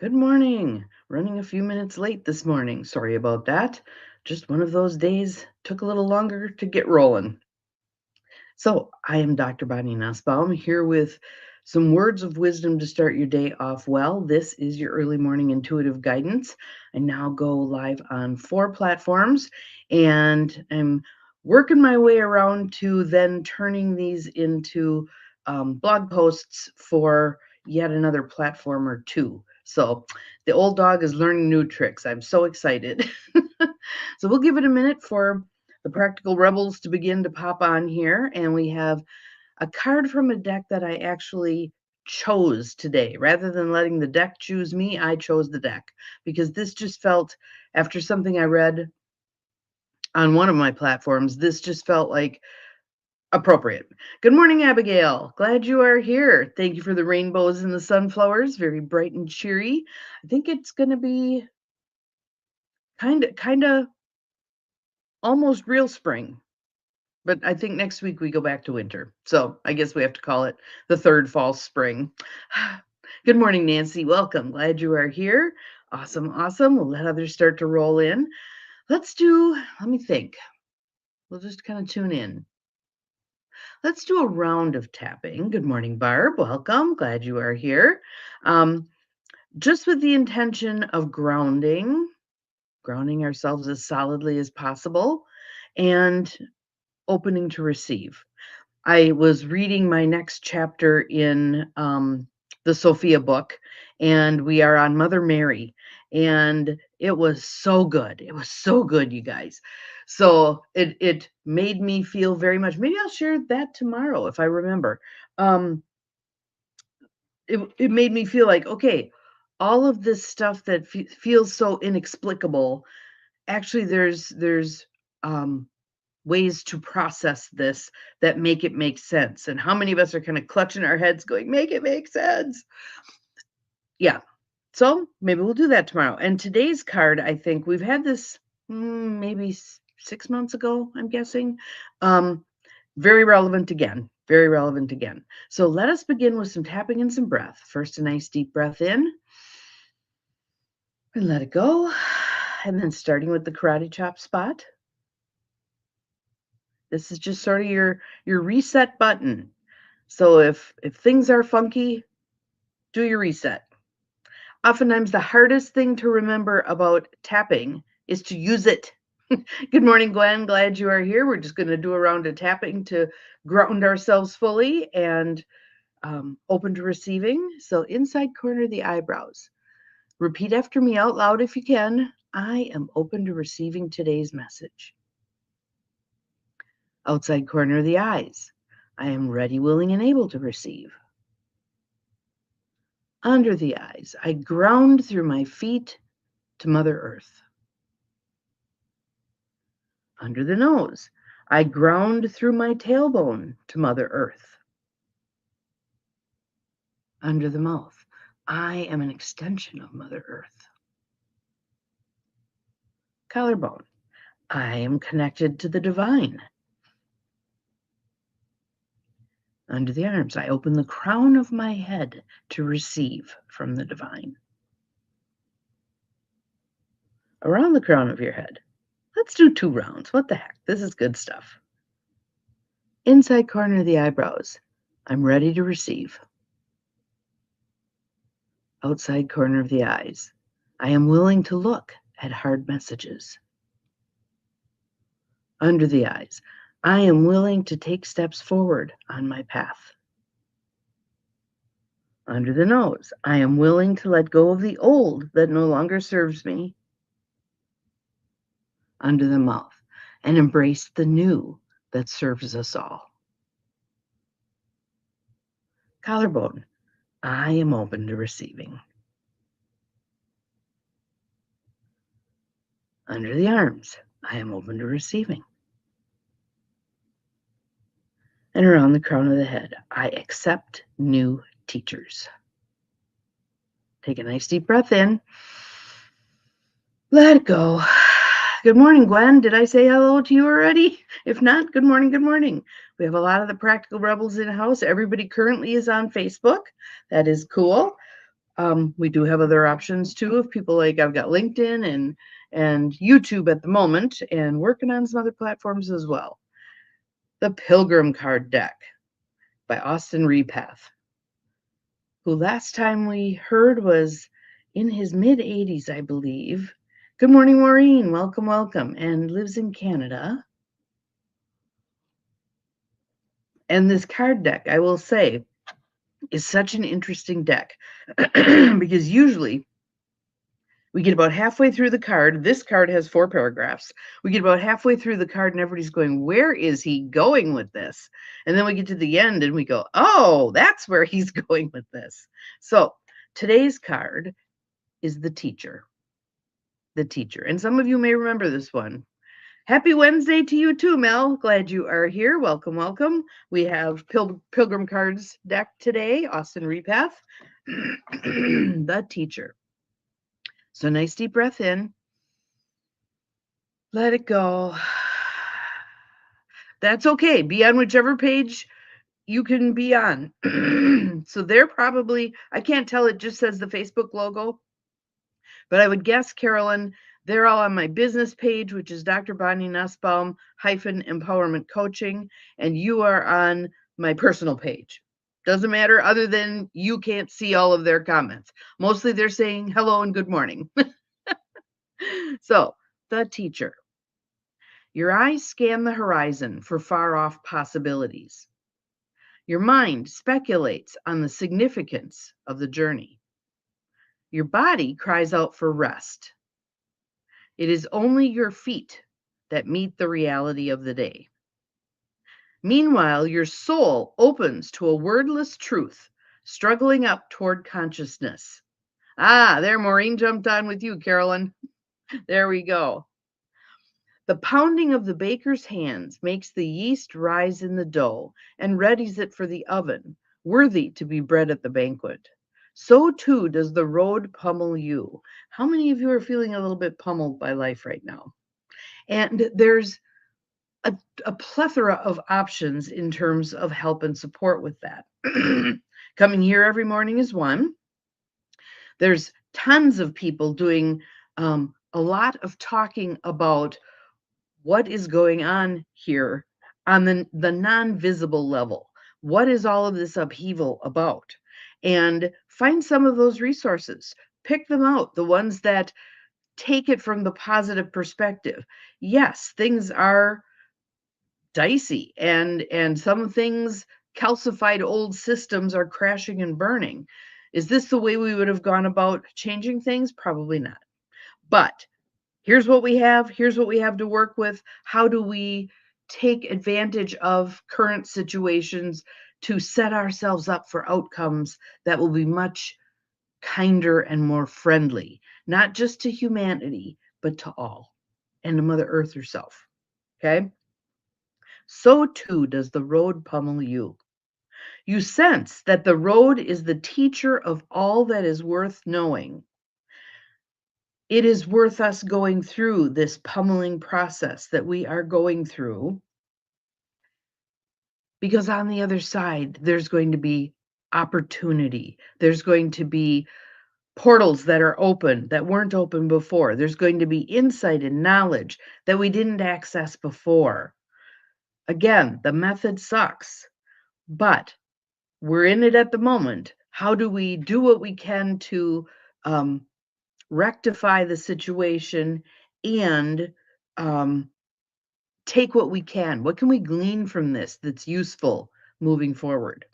Good morning. Running a few minutes late this morning. Sorry about that. Just one of those days. Took a little longer to get rolling. So, I am Dr. Bonnie Nussbaum here with some words of wisdom to start your day off well. This is your early morning intuitive guidance. I now go live on 4 platforms, and I'm working my way around to then turning these into blog posts for yet another platform or 2. So the old dog is learning new tricks. I'm so excited. So we'll give it a minute for the Practical Rebels to begin to pop on here. And we have a card from a deck that I actually chose today. Rather than letting the deck choose me, I chose the deck because this just felt, after something I read on one of my platforms, this just felt like appropriate. Good morning, Abigail. Glad you are here. Thank you for the rainbows and the sunflowers. Very bright and cheery. I think it's going to be kind of almost real spring. But I think next week we go back to winter. So I guess we have to call it the third false spring. Good morning, Nancy. Welcome. Glad you are here. Awesome. We'll let others start to roll in. Let me think. We'll just kind of tune in. Let's do a round of tapping. Good morning, Barb. Welcome. Glad you are here. Just with the intention of grounding ourselves as solidly as possible and opening to receive. I was reading my next chapter in the Sophia book, and we are on Mother Mary, and it was so good. It was so good, you guys. So it made me feel very much. Maybe I'll share that tomorrow if I remember. It made me feel like, okay, all of this stuff that feels so inexplicable. Actually, there's ways to process this that make it make sense. And how many of us are kind of clutching our heads going, make it make sense? Yeah. So maybe we'll do that tomorrow. And today's card, I think we've had this maybe 6 months ago, I'm guessing. Very relevant again. Very relevant again. So let us begin with some tapping and some breath. First, a nice deep breath in. And let it go. And then starting with the karate chop spot. This is just sort of your reset button. So if things are funky, do your reset. Oftentimes the hardest thing to remember about tapping is to use it. Good morning, Gwen. Glad you are here. We're just going to do a round of tapping to ground ourselves fully and open to receiving. So inside corner of the eyebrows. Repeat after me out loud if you can. I am open to receiving today's message. Outside corner of the eyes. I am ready, willing, and able to receive. Under the eyes, I ground through my feet to Mother Earth. Under the nose, I ground through my tailbone to Mother Earth. Under the mouth, I am an extension of Mother Earth. Collarbone, I am connected to the divine. Under the arms, I open the crown of my head to receive from the divine. Around the crown of your head, let's do 2 rounds. What the heck? This is good stuff. Inside corner of the eyebrows, I'm ready to receive. Outside corner of the eyes, I am willing to look at hard messages. Under the eyes, I am willing to take steps forward on my path. Under the nose, I am willing to let go of the old that no longer serves me. Under the mouth, and embrace the new that serves us all. Collarbone, I am open to receiving. Under the arms, I am open to receiving. And around the crown of the head, I accept new teachers. Take a nice deep breath in. Let it go. Good morning, Gwen. Did I say hello to you already? If not, good morning, good morning. We have a lot of the Practical Rebels in house. Everybody currently is on Facebook. That is cool. We do have other options too. If people like, I've got LinkedIn and YouTube at the moment, and working on some other platforms as well. The Pilgrim Card deck by Austin Repath, who last time we heard was in his mid-80s, I believe. Good morning, Maureen. Welcome, welcome, and lives in Canada. And this card deck, I will say, is such an interesting deck because usually we get about halfway through the card. This card has 4 paragraphs. We get about halfway through the card and everybody's going, where is he going with this? And then we get to the end and we go, oh, that's where he's going with this. So today's card is the teacher. The teacher. And some of you may remember this one. Happy Wednesday to you too, Mel. Glad you are here. Welcome, welcome. We have Pilgrim Cards deck today, Austin Repath, the teacher. So nice deep breath in. Let it go. That's okay. Be on whichever page you can be on. So they're probably, I can't tell, it just says the Facebook logo. But I would guess, Carolyn, they're all on my business page, which is Dr. Bonnie Nussbaum Empowerment Coaching, and you are on my personal page. Doesn't matter, other than you can't see all of their comments. Mostly they're saying hello and good morning. So, the teacher. Your eyes scan the horizon for far-off possibilities. Your mind speculates on the significance of the journey. Your body cries out for rest. It is only your feet that meet the reality of the day. Meanwhile, your soul opens to a wordless truth, struggling up toward consciousness. Ah, there, Maureen jumped on with you, Carolyn. There we go. The pounding of the baker's hands makes the yeast rise in the dough and readies it for the oven, worthy to be bread at the banquet. So too does the road pummel you. How many of you are feeling a little bit pummeled by life right now? And there's a plethora of options in terms of help and support with that. Coming here every morning is one. There's tons of people doing a lot of talking about what is going on here on the non-visible level. What is all of this upheaval about? And find some of those resources. Pick them out, the ones that take it from the positive perspective. Yes, things are dicey, and some things, calcified old systems, are crashing and burning. Is this the way we would have gone about changing things? Probably not. But here's what we have. Here's what we have to work with. How do we take advantage of current situations to set ourselves up for outcomes that will be much kinder and more friendly, not just to humanity, but to all, and to Mother Earth herself? Okay? So too does the road pummel you. You sense that the road is the teacher of all that is worth knowing. It is worth us going through this pummeling process that we are going through, because on the other side, there's going to be opportunity. There's going to be portals that are open that weren't open before. There's going to be insight and knowledge that we didn't access before. Again, the method sucks, but we're in it at the moment. How do we do what we can to rectify the situation and take what we can? What can we glean from this that's useful moving forward?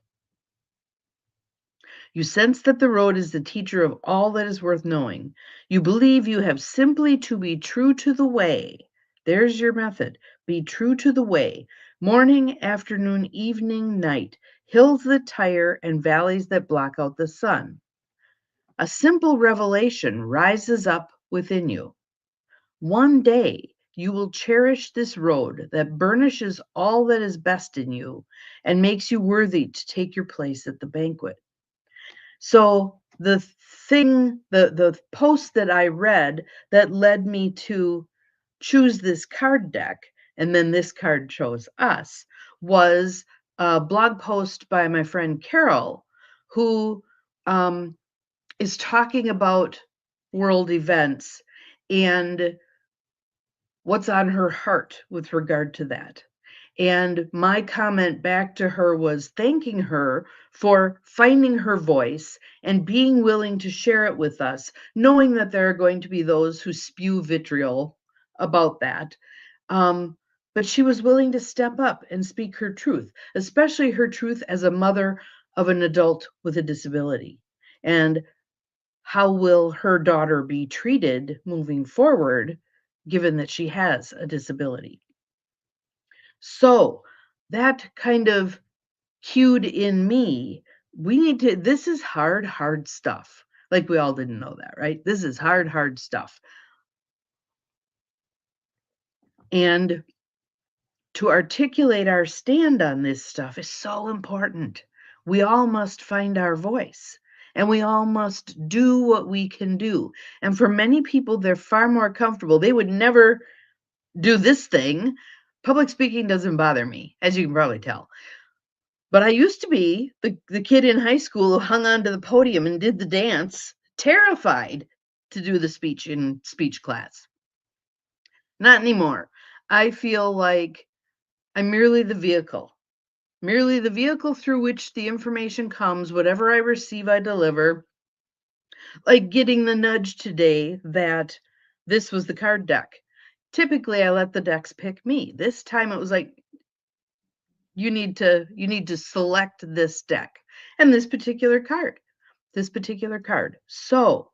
You sense that the road is the teacher of all that is worth knowing. You believe you have simply to be true to the way. There's your method. Be true to the way. Morning, afternoon, evening, night. Hills that tire and valleys that block out the sun. A simple revelation rises up within you. One day you will cherish this road that burnishes all that is best in you and makes you worthy to take your place at the banquet. So the post that I read that led me to choose this card deck, and then this card chose us, was a blog post by my friend Carol, who is talking about world events and what's on her heart with regard to that. And my comment back to her was thanking her for finding her voice and being willing to share it with us, knowing that there are going to be those who spew vitriol about that. Um, but she was willing to step up and speak her truth, especially her truth as a mother of an adult with a disability. And how will her daughter be treated moving forward, given that she has a disability? So that kind of cued in me, we need to, this is hard, hard stuff. Like we all didn't know that, right? This is hard, hard stuff. And to articulate our stand on this stuff is so important. We all must find our voice and we all must do what we can do. And for many people, they're far more comfortable. They would never do this thing. Public speaking doesn't bother me, as you can probably tell. But I used to be the kid in high school who hung onto the podium and did the dance, terrified to do the speech in speech class. Not anymore. I feel like I'm merely the vehicle through which the information comes. Whatever I receive, I deliver. Like getting the nudge today that this was the card deck. Typically, I let the decks pick me. This time it was like, you need to select this deck and this particular card. So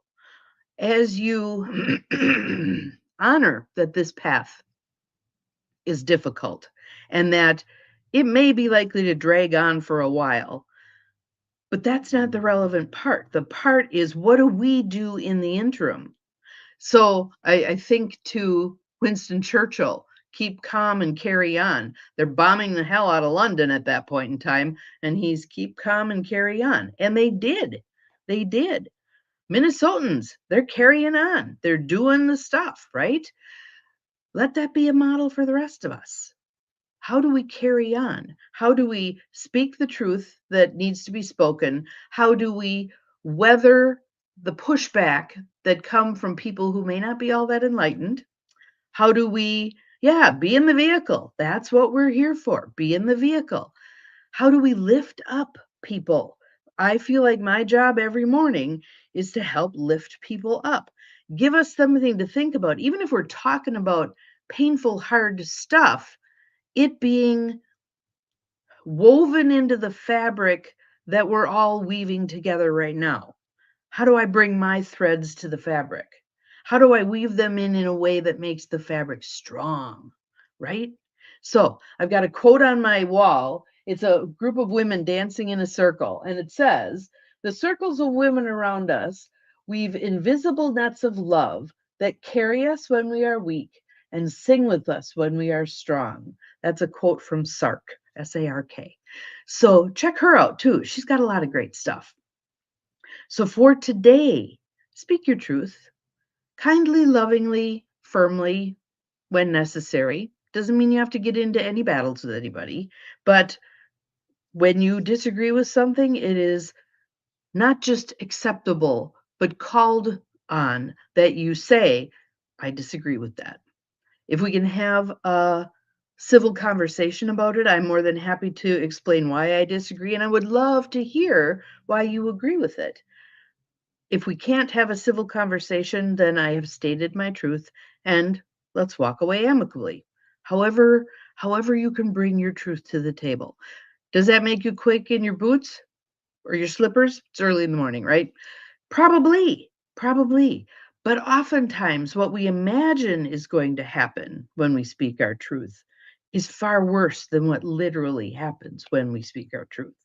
as you honor that this path is difficult and that it may be likely to drag on for a while, but that's not the relevant part. The part is, what do we do in the interim? So I think to Winston Churchill, keep calm and carry on. They're bombing the hell out of London at that point in time, and he's keep calm and carry on. And they did. They did. Minnesotans, they're carrying on. They're doing the stuff, right? Let that be a model for the rest of us. How do we carry on? How do we speak the truth that needs to be spoken? How do we weather the pushback that come from people who may not be all that enlightened? How do we, yeah, be in the vehicle? That's what we're here for. Be in the vehicle. How do we lift up people? I feel like my job every morning is to help lift people up. Give us something to think about. Even if we're talking about painful, hard stuff, it being woven into the fabric that we're all weaving together right now. How do I bring my threads to the fabric? How do I weave them in a way that makes the fabric strong, right? So I've got a quote on my wall. It's a group of women dancing in a circle, and it says, "The circles of women around us weave invisible nets of love that carry us when we are weak and sing with us when we are strong." That's a quote from Sark, S-A-R-K. So check her out too. She's got a lot of great stuff. So for today, speak your truth kindly, lovingly, firmly, when necessary. Doesn't mean you have to get into any battles with anybody, but when you disagree with something, it is not just acceptable, but called on that you say, I disagree with that. If we can have a civil conversation about it, I'm more than happy to explain why I disagree, and I would love to hear why you agree with it. If we can't have a civil conversation, then I have stated my truth and let's walk away amicably. However you can bring your truth to the table. Does that make you quick in your boots or your slippers? It's early in the morning, right? Probably. But oftentimes what we imagine is going to happen when we speak our truth is far worse than what literally happens when we speak our truth.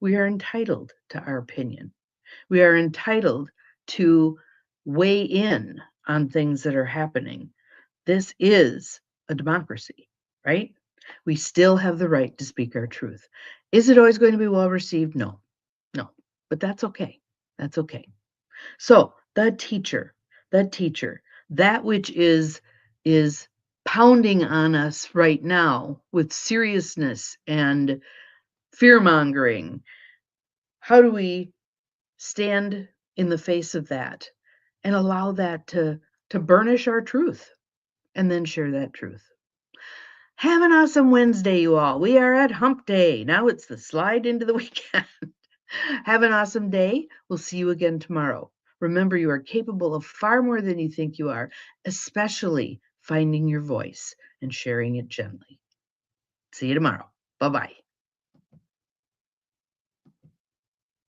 We are entitled to our opinion. We are entitled to weigh in on things that are happening. This is a democracy, right? We still have the right to speak our truth. Is it always going to be well received? No, no, but that's okay. That's okay. So that which is pounding on us right now with seriousness and fear mongering. How do we stand in the face of that and allow that to burnish our truth and then share that truth. Have an awesome Wednesday, you all. We are at hump day. Now it's the slide into the weekend. Have an awesome day. We'll see you again tomorrow. Remember, you are capable of far more than you think you are, especially finding your voice and sharing it gently. See you tomorrow. Bye-bye.